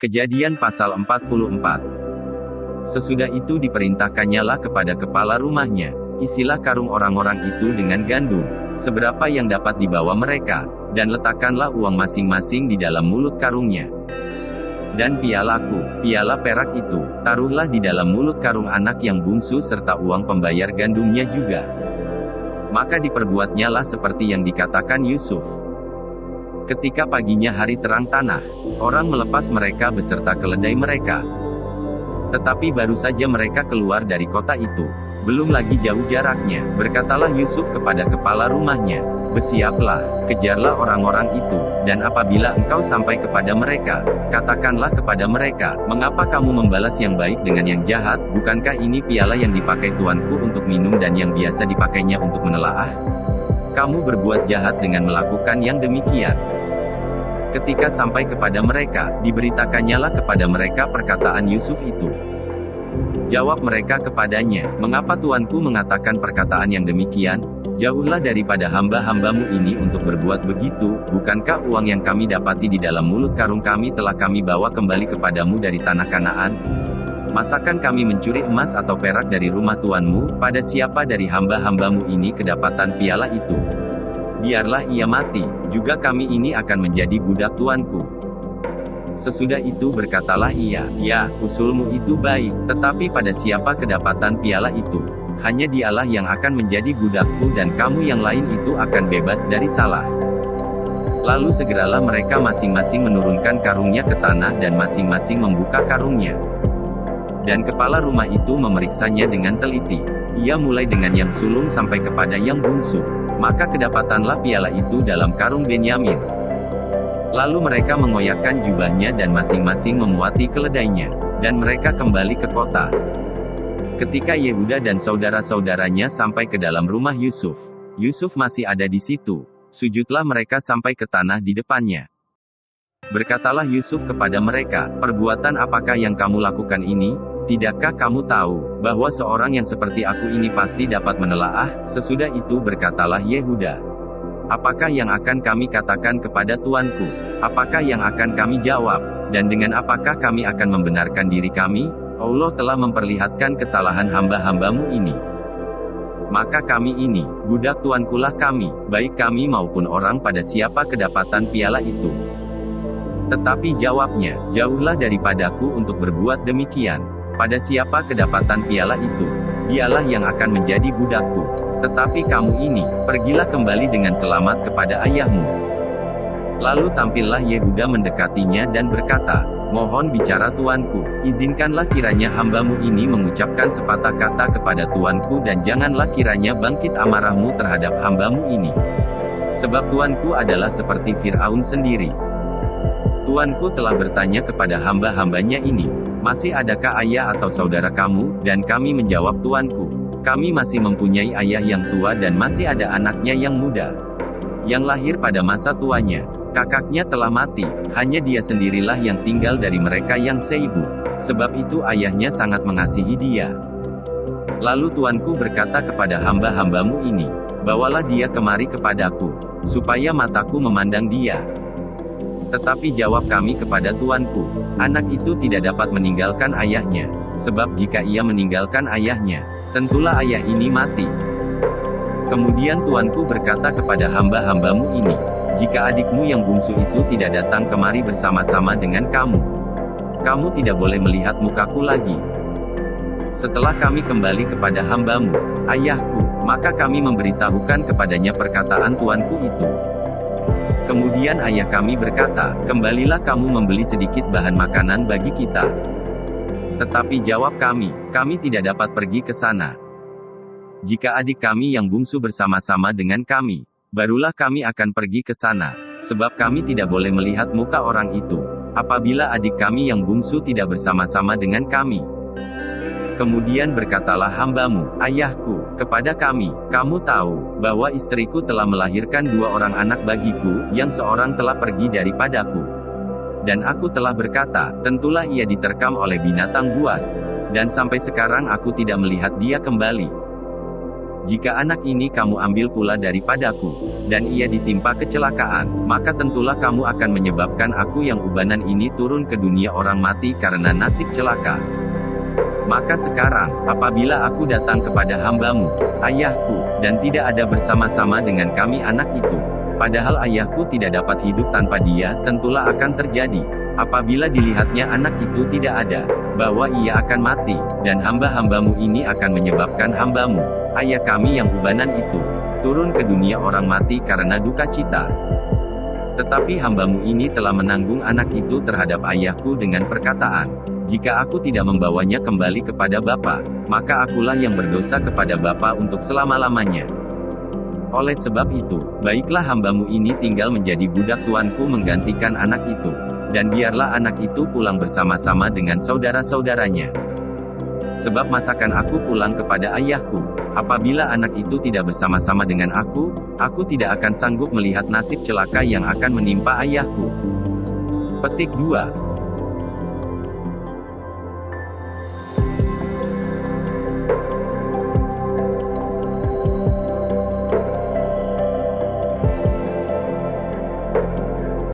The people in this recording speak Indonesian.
Kejadian pasal 44. Sesudah itu diperintahkannyalah kepada kepala rumahnya, isilah karung orang-orang itu dengan gandum, seberapa yang dapat dibawa mereka, dan letakkanlah uang masing-masing di dalam mulut karungnya. Dan pialaku, piala perak itu, taruhlah di dalam mulut karung anak yang bungsu serta uang pembayar gandumnya juga. Maka diperbuatnyalah seperti yang dikatakan Yusuf. Ketika paginya hari terang tanah, orang melepas mereka beserta keledai mereka. Tetapi baru saja mereka keluar dari kota itu, belum lagi jauh jaraknya, berkatalah Yusuf kepada kepala rumahnya, "Bersiaplah, kejarlah orang-orang itu, dan apabila engkau sampai kepada mereka, katakanlah kepada mereka, mengapa kamu membalas yang baik dengan yang jahat? Bukankah ini piala yang dipakai tuanku untuk minum dan yang biasa dipakainya untuk menelaah? Kamu berbuat jahat dengan melakukan yang demikian." Ketika sampai kepada mereka, diberitakannya kepada mereka perkataan Yusuf itu. Jawab mereka kepadanya, "Mengapa tuanku mengatakan perkataan yang demikian? Jauhlah daripada hamba-hambamu ini untuk berbuat begitu. Bukankah uang yang kami dapati di dalam mulut karung kami telah kami bawa kembali kepadamu dari tanah Kanaan? Masakan kami mencuri emas atau perak dari rumah tuanmu? Pada siapa dari hamba-hambamu ini kedapatan piala itu? Biarlah ia mati, juga kami ini akan menjadi budak tuanku." Sesudah itu berkatalah ia, "Ya, usulmu itu baik, tetapi pada siapa kedapatan piala itu? Hanya dialah yang akan menjadi budakku dan kamu yang lain itu akan bebas dari salah." Lalu segeralah mereka masing-masing menurunkan karungnya ke tanah dan masing-masing membuka karungnya. Dan kepala rumah itu memeriksanya dengan teliti. Ia mulai dengan yang sulung sampai kepada yang bungsu. Maka kedapatanlah piala itu dalam karung Benyamin. Lalu mereka mengoyakkan jubahnya dan masing-masing memuati keledainya. Dan mereka kembali ke kota. Ketika Yehuda dan saudara-saudaranya sampai ke dalam rumah Yusuf, Yusuf masih ada di situ. Sujudlah mereka sampai ke tanah di depannya. Berkatalah Yusuf kepada mereka, "Perbuatan apakah yang kamu lakukan ini? Tidakkah kamu tahu, bahwa seorang yang seperti aku ini pasti dapat menelaah?" Sesudah itu berkatalah Yehuda, "Apakah yang akan kami katakan kepada tuanku? Apakah yang akan kami jawab? Dan dengan apakah kami akan membenarkan diri kami? Allah telah memperlihatkan kesalahan hamba-hambamu ini. Maka kami ini, budak tuankulah kami, baik kami maupun orang pada siapa kedapatan piala itu." Tetapi jawabnya, "Jauhlah daripadaku untuk berbuat demikian. Pada siapa kedapatan piala itu, dialah yang akan menjadi budakku. Tetapi kamu ini, pergilah kembali dengan selamat kepada ayahmu." Lalu tampillah Yehuda mendekatinya dan berkata, "Mohon bicara tuanku, izinkanlah kiranya hambamu ini mengucapkan sepatah kata kepada tuanku dan janganlah kiranya bangkit amarahmu terhadap hambamu ini. Sebab tuanku adalah seperti Fir'aun sendiri. Tuanku telah bertanya kepada hamba-hambanya ini, 'Masih adakah ayah atau saudara kamu?' Dan kami menjawab, 'Tuanku, kami masih mempunyai ayah yang tua dan masih ada anaknya yang muda, yang lahir pada masa tuanya. Kakaknya telah mati, hanya dia sendirilah yang tinggal dari mereka yang seibu. Sebab itu ayahnya sangat mengasihi dia. Lalu tuanku berkata kepada hamba-hambamu ini, 'Bawalah dia kemari kepadaku, supaya mataku memandang dia.' Tetapi jawab kami kepada tuanku, 'Anak itu tidak dapat meninggalkan ayahnya, sebab jika ia meninggalkan ayahnya, tentulah ayah ini mati.' Kemudian tuanku berkata kepada hamba-hambamu ini, 'Jika adikmu yang bungsu itu tidak datang kemari bersama-sama dengan kamu, kamu tidak boleh melihat mukaku lagi. Setelah kami kembali kepada hambamu, ayahku, maka kami memberitahukan kepadanya perkataan tuanku itu.' Kemudian ayah kami berkata, 'Kembalilah kamu membeli sedikit bahan makanan bagi kita.' Tetapi jawab kami, 'Kami tidak dapat pergi ke sana. Jika adik kami yang bungsu bersama-sama dengan kami, barulah kami akan pergi ke sana, sebab kami tidak boleh melihat muka orang itu, apabila adik kami yang bungsu tidak bersama-sama dengan kami.' Kemudian berkatalah hambamu, ayahku, kepada kami, 'Kamu tahu, bahwa istriku telah melahirkan 2 orang anak bagiku, yang seorang telah pergi daripadaku. Dan aku telah berkata, tentulah ia diterkam oleh binatang buas. Dan sampai sekarang aku tidak melihat dia kembali. Jika anak ini kamu ambil pula daripadaku, dan ia ditimpa kecelakaan, maka tentulah kamu akan menyebabkan aku yang ubanan ini turun ke dunia orang mati karena nasib celaka. Maka sekarang, apabila aku datang kepada hambamu, ayahku, dan tidak ada bersama-sama dengan kami anak itu, padahal ayahku tidak dapat hidup tanpa dia, tentulah akan terjadi, apabila dilihatnya anak itu tidak ada, bahwa ia akan mati, dan hamba-hambamu ini akan menyebabkan hambamu, ayah kami yang ubanan itu, turun ke dunia orang mati karena duka cita. Tetapi hambamu ini telah menanggung anak itu terhadap ayahku dengan perkataan, jika aku tidak membawanya kembali kepada Bapa, maka akulah yang berdosa kepada Bapa untuk selama-lamanya. Oleh sebab itu, baiklah hambamu ini tinggal menjadi budak tuanku menggantikan anak itu, dan biarlah anak itu pulang bersama-sama dengan saudara-saudaranya. Sebab masakan aku pulang kepada ayahku, apabila anak itu tidak bersama-sama dengan aku tidak akan sanggup melihat nasib celaka yang akan menimpa ayahku. Petik 2.